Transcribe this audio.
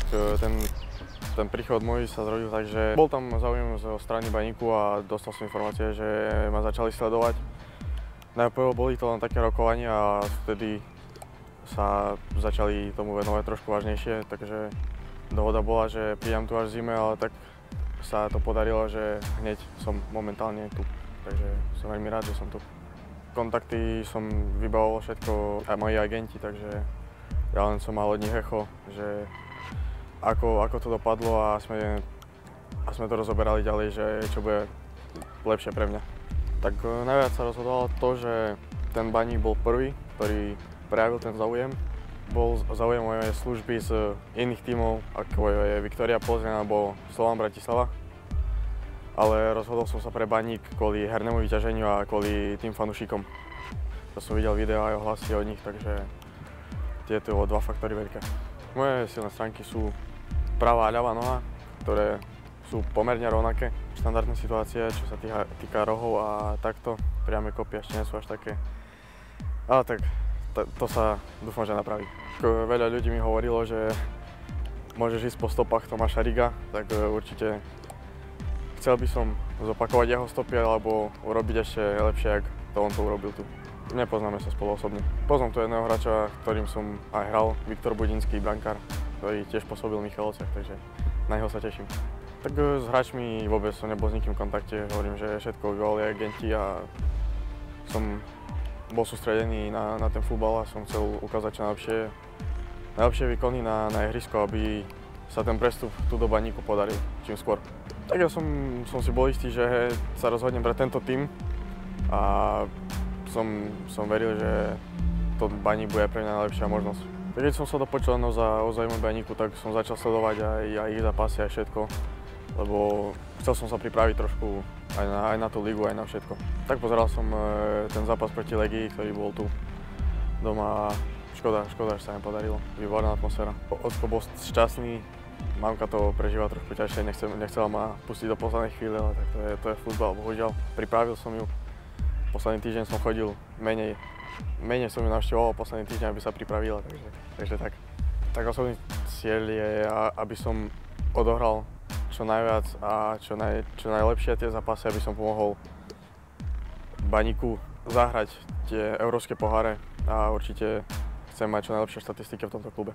ten príchod môj sa zrodil tak, že bol tam záujem zo strany Baníku a dostal som informácie, že ma začali sledovať. Najprv boli to len také rokovania a vtedy sa začali tomu venovať trošku vážnejšie, takže dohoda bola, že prídem tu až v zime, ale tak sa to podarilo, že hneď som momentálne tu, takže som veľmi rád, že som tu. Kontakty som vybavoval všetko, aj moji agenti, takže ja len som mal od nich echo, že ako to dopadlo a sme to rozoberali ďalej, že čo bude lepšie pre mňa. Tak najviac sa rozhodovalo to, že ten Baník bol prvý, ktorý prejavil ten záujem. Bol záujem o moje služby z iných tímov, ako je Viktoria Plzeň alebo Slovan Bratislava. Ale rozhodol som sa pre Baník kvôli hernému vyťaženiu a kvôli tým fanúšikom. To som videl videa aj ohlasy od nich, takže tieto dva faktory veľké. Moje silné stránky sú pravá a ľavá noha, ktoré sú pomerne rovnaké. Štandardné situácie, čo sa týka rohov a takto, priame kopy ešte nie sú až také. Ale tak to sa dúfam, že napraví. Veľa ľudí mi hovorilo, že môžeš ísť po stopách Tomáša Riga, tak určite chcel by som zopakovať jeho stopy alebo urobiť ešte lepšie, ako to on to urobil tu. Nepoznáme sa spolu osobne. Poznám tu jedného hráča, ktorým som aj hral, Viktor Budinský, brankár, ktorý tiež pôsobil v Michalovciach, takže na neho sa teším. Tak s hráčmi vôbec som nebol s nikým v kontakte, hovorím, že všetko vyvolali agenti a som bol sústredený na ten futbal a som chcel ukázať čo najlepšie výkony na ihrisko, aby sa ten prestup tu do Baníku podaril čím skôr. Tak ja som si bol istý, že sa rozhodnem pre tento tím a som veril, že to Baník bude pre mňa najlepšia možnosť. Tak keď som sa dopočul o záujme Baníku, tak som začal sledovať aj ich zápasy, aj všetko, lebo chcel som sa pripraviť trošku aj na tú ligu, aj na všetko. Tak pozeral som ten zápas proti Legii, ktorý bol tu doma. Škoda, že sa nepodarilo. Výborná atmosféra. Ocko bol šťastný, mamka to prežíva trošku ťažšie, nechcela ma pustiť do poslednej chvíle, ale tak to je futbal, bohužiaľ. Pripravil som ju. Posledný týždeň som chodil menej som ju navštevoval posledný týždeň, aby sa pripravila, takže tak. Tak osobný cieľ je, aby som odohral čo najviac a čo najlepšie tie zápasy, aby som pomohol Baníku zahrať tie európske poháre a určite chcem mať čo najlepšie štatistiky v tomto klube.